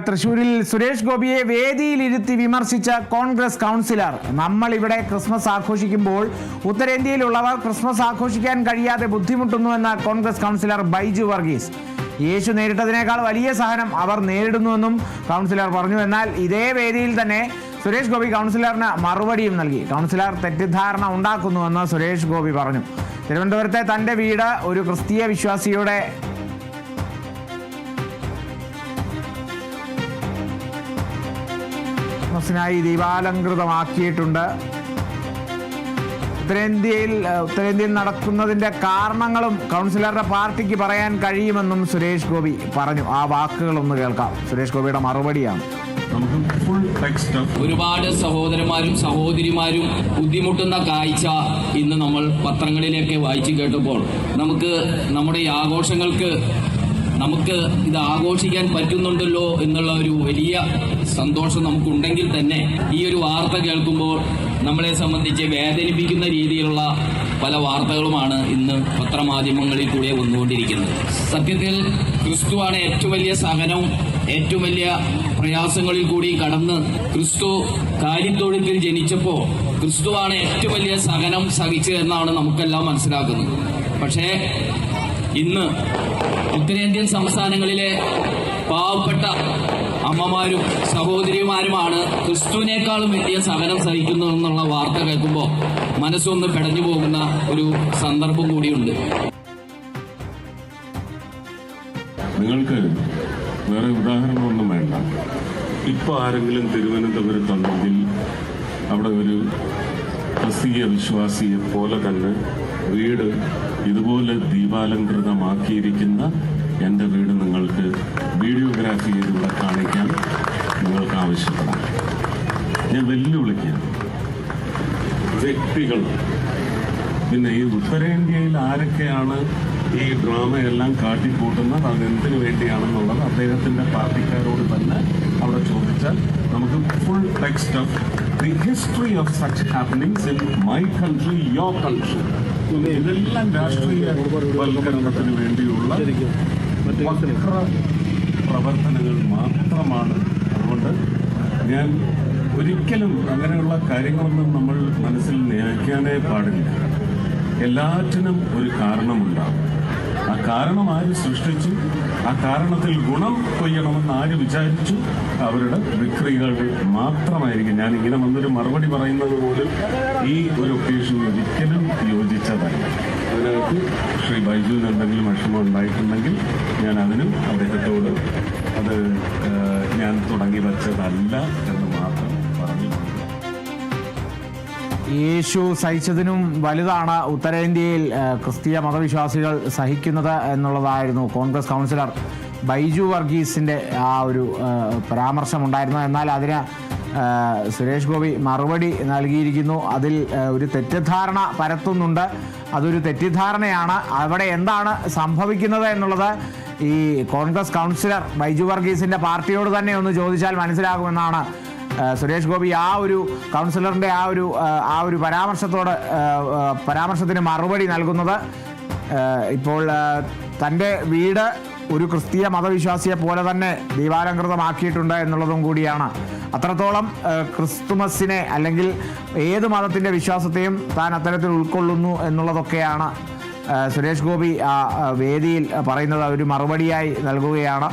തൃശൂരിൽ സുരേഷ് ഗോപിയെ വേദിയിലിരുത്തി വിമർശിച്ച കോൺഗ്രസ് കൗൺസിലർ. നമ്മൾ ഇവിടെ ക്രിസ്മസ് ആഘോഷിക്കുമ്പോൾ ഉത്തരേന്ത്യയിലുള്ളവർ ക്രിസ്മസ് ആഘോഷിക്കാൻ കഴിയാതെ ബുദ്ധിമുട്ടുന്നുവെന്ന കോൺഗ്രസ് കൗൺസിലർ ബൈജു വർഗീസ്. യേശു നേരിട്ടതിനേക്കാൾ വലിയ സഹനം അവർ നേരിടുന്നുവെന്നും കൗൺസിലർ പറഞ്ഞു. എന്നാൽ ഇതേ വേദിയിൽ തന്നെ സുരേഷ് ഗോപി കൗൺസിലറിന് മറുപടിയും നൽകി. കൗൺസിലർ തെറ്റിദ്ധാരണ ഉണ്ടാക്കുന്നുവെന്ന് സുരേഷ് ഗോപി പറഞ്ഞു. തിരുവനന്തപുരത്തെ തൻ്റെ വീട് ഒരു ക്രിസ്തീയ വിശ്വാസിയുടെ ക്രിസ്മസിനായി ദീപാലങ്കൃതമാക്കിയിട്ടുണ്ട്. ഉത്തരേന്ത്യയിൽ നടക്കുന്നതിൻ്റെ കാരണങ്ങളും കൗൺസിലറുടെ പാർട്ടിക്ക് പറയാൻ കഴിയുമെന്നും സുരേഷ് ഗോപി പറഞ്ഞു. ആ വാക്കുകളൊന്ന് കേൾക്കാം. സുരേഷ് ഗോപിയുടെ മറുപടിയാണ്. ഒരുപാട് സഹോദരന്മാരും സഹോദരിമാരും ബുദ്ധിമുട്ടുന്ന കാഴ്ച ഇന്ന് നമ്മൾ പത്രങ്ങളിലേക്ക് വായിച്ചു കേട്ടപ്പോൾ നമുക്ക് നമ്മുടെ ഈ ആഘോഷങ്ങൾക്ക് ഇത് ആഘോഷിക്കാൻ പറ്റുന്നുണ്ടല്ലോ എന്നുള്ള ഒരു വലിയ സന്തോഷം നമുക്കുണ്ടെങ്കിൽ തന്നെ ഈ ഒരു വാർത്ത കേൾക്കുമ്പോൾ നമ്മളെ സംബന്ധിച്ച് വേദനിപ്പിക്കുന്ന രീതിയിലുള്ള പല വാർത്തകളുമാണ് ഇന്ന് പത്രമാധ്യമങ്ങളിൽ കൂടെ വന്നുകൊണ്ടിരിക്കുന്നത്. സത്യത്തിൽ ക്രിസ്തുവാണ് ഏറ്റവും വലിയ സഹനവും ഏറ്റവും വലിയ പ്രയാസങ്ങളിൽ കൂടി കടന്ന് ക്രിസ്തു കാര്യത്തൊഴുത്തിൽ ജനിച്ചപ്പോൾ ക്രിസ്തുവാണ് ഏറ്റവും വലിയ സഹനം സഹിച്ചത് എന്നാണ് നമുക്കെല്ലാം മനസ്സിലാക്കുന്നത്. പക്ഷേ ഇന്ന് ഉത്തരേന്ത്യൻ സംസ്ഥാനങ്ങളിലെ പാവപ്പെട്ട അമ്മമാരും സഹോദരിമാരുമാണ് ക്രിസ്തുവിനേക്കാളും വലിയ സഹനം സഹിക്കുന്നതെന്നുള്ള വാർത്ത കേൾക്കുമ്പോൾ മനസ്സൊന്ന് പെടഞ്ഞു പോകുന്ന ഒരു സന്ദർഭം കൂടിയുണ്ട്. നിങ്ങൾക്ക് വേറെ ഉദാഹരണമൊന്നും വേണ്ട. ഇപ്പോൾ ആരെങ്കിലും തിരുവനന്തപുരത്തുണ്ടെങ്കിൽ അവിടെ ഒരു ക്രിസ്തീയ വിശ്വാസിയെ പോലെ തന്നെ വീട് ഇതുപോലെ ദീപാലങ്കൃതമാക്കിയിരിക്കുന്ന എൻ്റെ വീട് നിങ്ങൾക്ക് വീഡിയോഗ്രാഫി ചെയ്തിവിടെ കാണിക്കാൻ നിങ്ങൾക്ക് ആവശ്യപ്പെടാം. ഞാൻ വെല്ലുവിളിക്കാം വ്യക്തികൾ. പിന്നെ ഈ ഉത്തരേന്ത്യയിൽ ആരൊക്കെയാണ് ഈ ഡ്രാമയെല്ലാം കാട്ടിക്കൂട്ടുന്നത്, അതെന്തിനു വേണ്ടിയാണെന്നുള്ളത് അദ്ദേഹത്തിൻ്റെ പാർട്ടിക്കാരോട് തന്നെ അവിടെ ചോദിച്ചാൽ നമുക്ക് full text of the history of such happenings in my country, your country. ഇതെല്ലാം രാഷ്ട്രീയവൽക്കരണത്തിന് വേണ്ടിയുള്ള പ്രവർത്തനങ്ങൾ മാത്രമാണ്. അതുകൊണ്ട് ഞാൻ ഒരിക്കലും അങ്ങനെയുള്ള കാര്യങ്ങളൊന്നും നമ്മൾ മനസ്സിൽ നയിക്കാനേ പാടില്ല. എല്ലാറ്റിനും ഒരു കാരണമുണ്ടാകും. ആ കാരണം ആര് സൃഷ്ടിച്ചു, ആ കാരണത്തിൽ ഗുണം കൊയ്യണമെന്ന് ആര് വിചാരിച്ചു, അവരുടെ വിക്രികൾ മാത്രമായിരിക്കും. ഞാൻ ഇങ്ങനെ വന്നൊരു മറുപടി പറയുന്നത് പോലും ഈ ഒരു ഒക്കേഷനിൽ ഒരിക്കലും യോജിച്ചതല്ല. അതിനകത്ത് ശ്രീ ബൈജുവിന് എന്തെങ്കിലും വിഷമം ഉണ്ടായിട്ടുണ്ടെങ്കിൽ ഞാൻ അതിനും അദ്ദേഹത്തോട് അത് ഞാൻ തുടങ്ങി വച്ചതല്ല എന്ന് മാത്രം പറഞ്ഞു. യേശു സഹിച്ചതിനും വലുതാണ് ഉത്തരേന്ത്യയിൽ ക്രിസ്തീയ മതവിശ്വാസികൾ സഹിക്കുന്നത് എന്നുള്ളതായിരുന്നു കോൺഗ്രസ് കൗൺസിലർ ബൈജു വർഗീസിൻ്റെ ആ ഒരു പരാമർശമുണ്ടായിരുന്നു. എന്നാൽ അതിന് സുരേഷ് ഗോപി മറുപടി നൽകിയിരിക്കുന്നു. അതിൽ ഒരു തെറ്റിദ്ധാരണ പരത്തുന്നുണ്ട്. അതൊരു തെറ്റിദ്ധാരണയാണ്. അവിടെ എന്താണ് സംഭവിക്കുന്നത് എന്നുള്ളത് ഈ കോൺഗ്രസ് കൗൺസിലർ ബൈജു വർഗീസിൻ്റെ പാർട്ടിയോട് തന്നെ ഒന്ന് ചോദിച്ചാൽ മനസ്സിലാകുമെന്നാണ് സുരേഷ് ഗോപി ആ ഒരു കൗൺസിലറിൻ്റെ ആ ഒരു പരാമർശത്തിന് മറുപടി നൽകുന്നത്. ഇപ്പോൾ തൻ്റെ വീട് ഒരു ക്രിസ്തീയ മതവിശ്വാസിയെ പോലെ തന്നെ ദീപാലങ്കൃതമാക്കിയിട്ടുണ്ട് എന്നുള്ളതും കൂടിയാണ്. അത്രത്തോളം ക്രിസ്തുമസിനെ അല്ലെങ്കിൽ ഏത് മതത്തിൻ്റെ വിശ്വാസത്തെയും താൻ അത്തരത്തിൽ ഉൾക്കൊള്ളുന്നു എന്നുള്ളതൊക്കെയാണ് സുരേഷ് ഗോപി വേദിയിൽ പറയുന്നത്. ഒരു മറുപടിയായി നൽകുകയാണ്.